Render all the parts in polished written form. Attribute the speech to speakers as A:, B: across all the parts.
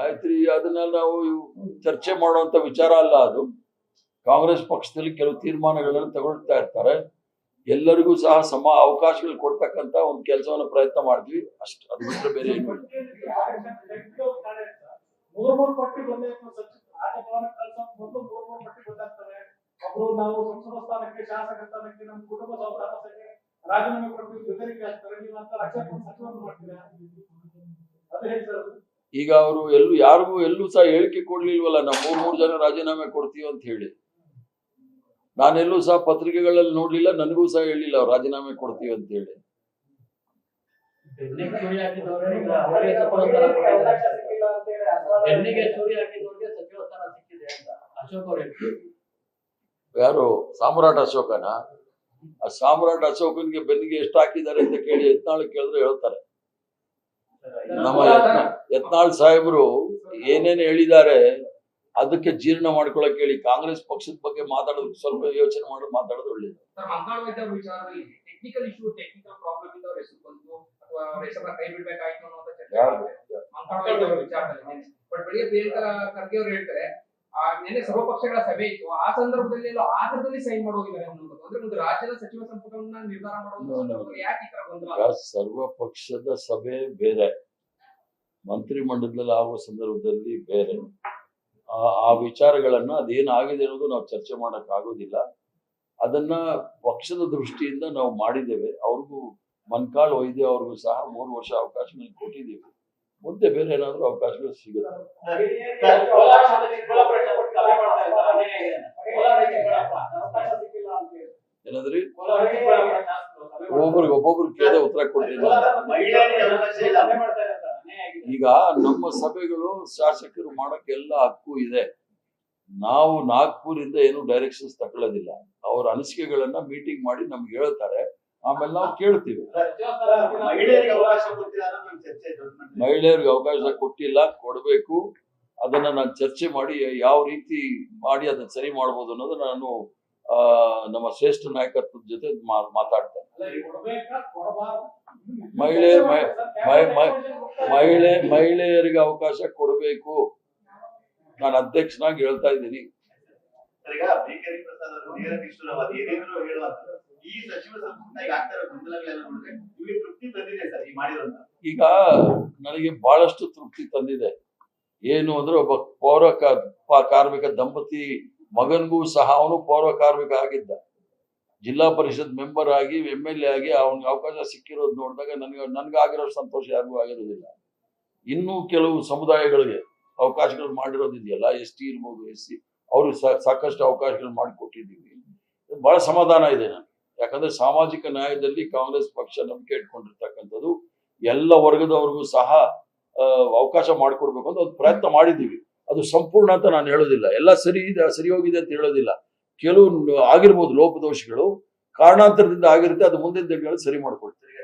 A: ಆಯ್ತ್ರಿ, ಅದನ್ನ ನಾವು ಚರ್ಚೆ ಮಾಡುವಂತ ವಿಚಾರ ಅಲ್ಲ. ಅದು ಕಾಂಗ್ರೆಸ್ ಪಕ್ಷದಲ್ಲಿ ಕೆಲವು ತೀರ್ಮಾನಗಳನ್ನು ತಗೊಳ್ತಾ ಇರ್ತಾರೆ. ಎಲ್ಲರಿಗೂ ಸಹ ಸಮ ಅವಕಾಶಗಳು ಕೊಡ್ತಕ್ಕಂತ ಒಂದು ಕೆಲಸವನ್ನ ಪ್ರಯತ್ನ ಮಾಡ್ತೀವಿ ಅಷ್ಟು. ಅದು ಬಿಟ್ಟರೆ ಬೇರೆ ಏನು ಇಲ್ಲ.
B: ನಾವು ಸಂಸದ ಸ್ಥಾನಕ್ಕೆ, ಶಾಸಕ ಸ್ಥಾನಕ್ಕೆ, ನಮ್ಮ ಕುಟುಂಬ ಸದಸ್ಯರಿಗೆ ರಾಜೀನಾಮೆ ಕೊಡ್ತೀವಿ, ಬೆದರಿಕೆ ಆಗ್ತಾರೆ, ನೀವು ಅಂತ ಸಚಿವರು ಮಾಡ್ತೀರಾ? ಅದು ಹೇಗೆ ಸರ್?
A: ಈಗ ಅವರು ಯಾರಿಗೂ ಎಲ್ಲೂ ಸಹ ಹೇಳಿಕೆ ಕೊಡ್ಲಿಲ್ವಲ್ಲ, ನಾವು ಮೂರು ಜನ ರಾಜೀನಾಮೆ ಕೊಡ್ತೀವಿ ಅಂತ ಹೇಳಿ. ನಾನೆಲ್ಲೂ ಸಹ ಪತ್ರಿಕೆಗಳಲ್ಲಿ ನೋಡ್ಲಿಲ್ಲ, ನನಗೂ ಸಹ ಹೇಳಿಲ್ಲ ಅವ್ರು ರಾಜೀನಾಮೆ ಕೊಡ್ತೀವಿ ಅಂತ ಹೇಳಿ. ಯಾರು ಸಾಮ್ರಾಟ್ ಅಶೋಕನ? ಆ ಸಾಮ್ರಾಟ್ ಅಶೋಕನ್ಗೆ ಬೆನ್ನಿಗೆ ಎಷ್ಟು ಹಾಕಿದ್ದಾರೆ ಅಂತ ಕೇಳಿ ಯತ್ನಾಳ್ ಕೇಳಿದ್ರೆ ಹೇಳ್ತಾರೆ. ನಮ್ಮ ಯತ್ನಾಳ್ ಸಾಹೇಬರು ಏನೇನು ಹೇಳಿದ್ದಾರೆ ಅದಕ್ಕೆ ಜೀರ್ಣ ಮಾಡ್ಕೊಳಕ್ ಹೇಳಿ. ಕಾಂಗ್ರೆಸ್ ಪಕ್ಷದ ಬಗ್ಗೆ ಮಾತಾಡೋದು ಸ್ವಲ್ಪ ಯೋಚನೆ ಮಾಡಿ ಮಾತಾಡೋದು ಒಳ್ಳೇದು.
C: ನಿನ್ನೆ ಸರ್ವಪಕ್ಷಗಳ ಸಭೆ ಇತ್ತು, ಆ ಸಂದರ್ಭದಲ್ಲಿ ಆಧಾರದಲ್ಲಿ ಸೈನ್ ಮಾಡೋಗಿದ್ದಾರೆ ಅನ್ನೋದು, ಅಂದ್ರೆ ಒಂದು ರಾಜ್ಯದ ಸಚಿವ ಸಂಪುಟವನ್ನ ನಿರ್ಧಾರ ಮಾಡೋದು ಯಾಕೆ ಈ ತರ ಗೊಂದಲ?
A: ಸರ್ವ ಪಕ್ಷದ ಸಭೆ ಬೇರೆ, ಮಂತ್ರಿಮಂಡಲದಲ್ಲಿ ಆಗುವ ಸಂದರ್ಭದಲ್ಲಿ ಬೇರೆ. ಆ ವಿಚಾರಗಳನ್ನ ಅದೇನಾಗಿದೆ ಅನ್ನೋದು ನಾವು ಚರ್ಚೆ ಮಾಡಕ್ ಆಗೋದಿಲ್ಲ. ಅದನ್ನ ಪಕ್ಷದ ದೃಷ್ಟಿಯಿಂದ ನಾವು ಮಾಡಿದ್ದೇವೆ. ಅವ್ರಿಗೂ ಮನ್ಕಾಳ್ ವೈದ್ಯ ಅವ್ರಿಗೂ ಸಹ 3 ವರ್ಷ ಅವಕಾಶ ಕೊಟ್ಟಿದ್ದೀವಿ. ಮುಂದೆ ಬೇರೆ ಏನಾದ್ರು ಅವಕಾಶಗಳು ಸಿಗುತ್ತೆ. ಏನಾದ್ರಿ ಒಬ್ಬೊಬ್ರಿಗೆ ಕೇಳಿದ ಉತ್ತರ ಕೊಡ್ತೀನಿ. ಈಗ ನಮ್ಮ ಸಭೆಗಳು ಶಾಸಕರು ಮಾಡಕ್ಕೆ ಎಲ್ಲ ಹಕ್ಕು ಇದೆ. ನಾವು ನಾಗ್ಪುರಿಂದ ಏನು ಡೈರೆಕ್ಷನ್ಸ್ ತಗೊಳ್ಳೋದಿಲ್ಲ. ಅವ್ರ ಅನಿಸಿಕೆಗಳನ್ನ ಮೀಟಿಂಗ್ ಮಾಡಿ ನಮ್ಗೆ ಹೇಳ್ತಾರೆ, ಆಮೇಲೆ ನಾವು ಕೇಳ್ತೀವಿ. ಮಹಿಳೆಯರಿಗೆ ಅವಕಾಶ ಕೊಟ್ಟಿಲ್ಲ, ಕೊಡ್ಬೇಕು. ಅದನ್ನ ನಾನು ಚರ್ಚೆ ಮಾಡಿ ಯಾವ ರೀತಿ ಮಾಡಿ ಅದನ್ನ ಸರಿ ಮಾಡ್ಬೋದು ಅನ್ನೋದು ನಾನು ನಮ್ಮ ಶ್ರೇಷ್ಠ ನಾಯಕತ್ವದ ಜೊತೆ ಮಾತಾಡ್ತೇನೆ. ಮಹಿಳೆಯರಿಗೆ ಅವಕಾಶ ಕೊಡಬೇಕು. ನಾನು ಅಧ್ಯಕ್ಷನಾಗಿ ಹೇಳ್ತಾ ಇದ್ದೀನಿ. ಈಗ ನನಗೆ ಬಹಳಷ್ಟು ತೃಪ್ತಿ ತಂದಿದೆ. ಏನು ಅಂದ್ರೆ, ಒಬ್ಬ ಪೌರ ಕಾರ್ಮಿಕ ದಂಪತಿ ಮಗನ್ಗೂ ಸಹ ಅವನು ಪೌರ ಕಾರ್ಮಿಕ ಆಗಿದ್ದ, ಜಿಲ್ಲಾ ಪರಿಷತ್ ಮೆಂಬರ್ ಆಗಿ MLA ಆಗಿ ಅವನಿಗೆ ಅವಕಾಶ ಸಿಕ್ಕಿರೋದು ನೋಡಿದಾಗ ನನ್ಗಾಗಿರೋ ಸಂತೋಷ ಯಾರಿಗೂ ಆಗಿರೋದಿಲ್ಲ. ಇನ್ನೂ ಕೆಲವು ಸಮುದಾಯಗಳಿಗೆ ಅವಕಾಶಗಳು ಮಾಡಿರೋದಿದೆಯಲ್ಲ, ST ಇರ್ಬೋದು, SC, ಅವ್ರಿಗೆ ಸಾಕಷ್ಟು ಅವಕಾಶಗಳು ಮಾಡಿಕೊಟ್ಟಿದ್ದೀವಿ. ಬಹಳ ಸಮಾಧಾನ ಇದೆ ನಾನು. ಯಾಕಂದ್ರೆ ಸಾಮಾಜಿಕ ನ್ಯಾಯದಲ್ಲಿ ಕಾಂಗ್ರೆಸ್ ಪಕ್ಷ ನಂಬಿಕೆ ಇಟ್ಕೊಂಡಿರ್ತಕ್ಕಂಥದ್ದು. ಎಲ್ಲ ವರ್ಗದವ್ರಿಗೂ ಸಹ ಅವಕಾಶ ಮಾಡಿಕೊಡ್ಬೇಕು ಅಂತ ಒಂದು ಪ್ರಯತ್ನ ಮಾಡಿದ್ದೀವಿ. ಅದು ಸಂಪೂರ್ಣ ಅಂತ ನಾನು ಹೇಳೋದಿಲ್ಲ, ಎಲ್ಲ ಸರಿ ಹೋಗಿದೆ ಅಂತ ಹೇಳೋದಿಲ್ಲ. ಕೆಲವು ಆಗಿರ್ಬೋದು ಲೋಪದೋಷಗಳು, ಕಾರಣಾಂತರದಿಂದ ಆಗಿರುತ್ತೆ. ಅದು ಮುಂದಿನ ದಿನಗಳಲ್ಲಿ ಸರಿ ಮಾಡ್ಕೊಡ್ತೀವಿ.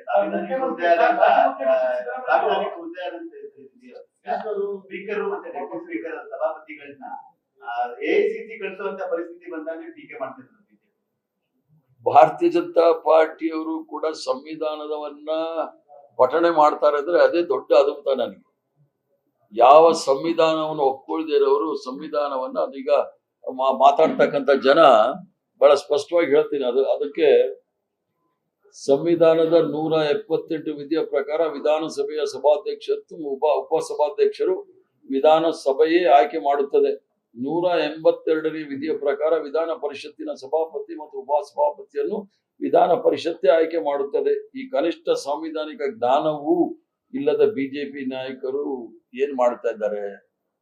A: ಭಾರತೀಯ ಜನತಾ ಪಾರ್ಟಿಯವರು ಕೂಡ ಸಂವಿಧಾನವನ್ನ ಪಠಣೆ ಮಾಡ್ತಾರೆ ಅಂದ್ರೆ ಅದೇ ದೊಡ್ಡ ಅದ್ಭುತ ನನಗೆ. ಯಾವ ಸಂವಿಧಾನವನ್ನು ಒಪ್ಕೊಳ್ದೇ ಇರೋರು ಸಂವಿಧಾನವನ್ನ, ಅದೀಗ ಮಾತಾಡ್ತಕ್ಕಂಥ ಜನ ಬಹಳ ಸ್ಪಷ್ಟವಾಗಿ ಹೇಳ್ತೀನಿ. ಅದಕ್ಕೆ ಸಂವಿಧಾನದ 178 ವಿಧಿಯ ಪ್ರಕಾರ ವಿಧಾನಸಭೆಯ ಸಭಾಧ್ಯಕ್ಷರು ಉಪಸಭಾಧ್ಯಕ್ಷರು ವಿಧಾನಸಭೆಯೇ ಆಯ್ಕೆ ಮಾಡುತ್ತದೆ. 182ನೇ ವಿಧಿಯ ಪ್ರಕಾರ ವಿಧಾನ ಪರಿಷತ್ತಿನ ಸಭಾಪತಿ ಮತ್ತು ಉಪಸಭಾಪತಿಯನ್ನು ವಿಧಾನ ಪರಿಷತ್ತೇ ಆಯ್ಕೆ ಮಾಡುತ್ತದೆ. ಈ ಕನಿಷ್ಠ ಸಾಂವಿಧಾನಿಕ ಜ್ಞಾನವೂ ಇಲ್ಲದ ಬಿಜೆಪಿ ನಾಯಕರು ಏನ್ ಮಾಡ್ತಾ ಇದ್ದಾರೆ?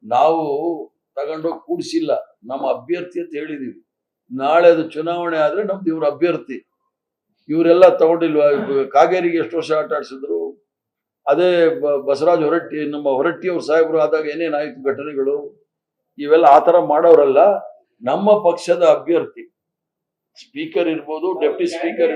A: ನಾವು ತಗೊಂಡೋಗಿ ಕೂಡಿಸಿಲ್ಲ, ನಮ್ಮ ಅಭ್ಯರ್ಥಿ ಅಂತ ಹೇಳಿದೀವಿ. ನಾಳೆ ಅದು ಚುನಾವಣೆ ಆದ್ರೆ ನಮ್ದು ಇವ್ರ ಅಭ್ಯರ್ಥಿ. ಇವರೆಲ್ಲ ತಗೊಂಡಿಲ್ವಾ? ಕಾಗೇರಿಗೆ ಎಷ್ಟು ವರ್ಷ ಆಟ ಆಡ್ಸಿದ್ರು? ಅದೇ ಬಸವರಾಜ್ ಹೊರಟ್ಟಿ, ನಮ್ಮ ಹೊರಟ್ಟಿಯವ್ರ ಸಾಹೇಬರು ಆದಾಗ ಏನೇನಾಯ್ತು ಘಟನೆಗಳು? ಇವೆಲ್ಲ ಆತರ ಮಾಡೋರಲ್ಲ. ನಮ್ಮ ಪಕ್ಷದ ಅಭ್ಯರ್ಥಿ ಸ್ಪೀಕರ್ ಇರ್ಬೋದು, ಡೆಪ್ಟಿ ಸ್ಪೀಕರ್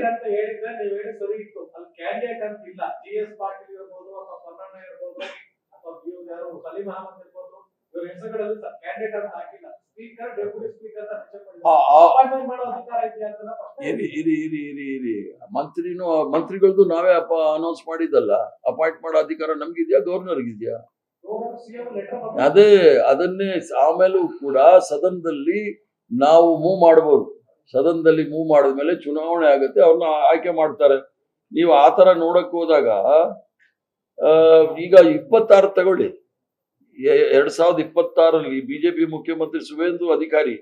A: ಮಂತ್ರಿಗಳದ್ದು ನಾವೇ ಅನೌನ್ಸ್ ಮಾಡಿದ್ದಲ್ಲ. ಅಪಾಯಿಂಟ್ ಮಾಡೋ ಅಧಿಕಾರ ನಮ್ಗಿದ್ಯಾ, ಗವರ್ನರ್ಗಿದ್ಯಾ?
B: ಸಿಎಂ ಲೆಟರ್
A: ಅದೇ ಅದನ್ನೇ ಆಮೇಲೂ ಕೂಡ ಸದನದಲ್ಲಿ ನಾವು ಮೂವ್ ಮಾಡ್ಬೋದು. ಸದನದಲ್ಲಿ ಮೂವ್ ಮಾಡಿದ್ಮೇಲೆ ಚುನಾವಣೆ ಆಗುತ್ತೆ, ಅವ್ರನ್ನ ಆಯ್ಕೆ ಮಾಡ್ತಾರೆ. ನೀವು ಆ ತರ ನೋಡಕ್ ಹೋದಾಗ ಈಗ 26 ತಗೊಳ್ಳಿ, 2026 ಬಿಜೆಪಿ ಮುಖ್ಯಮಂತ್ರಿ ಸುವೇಂದು ಅಧಿಕಾರಿ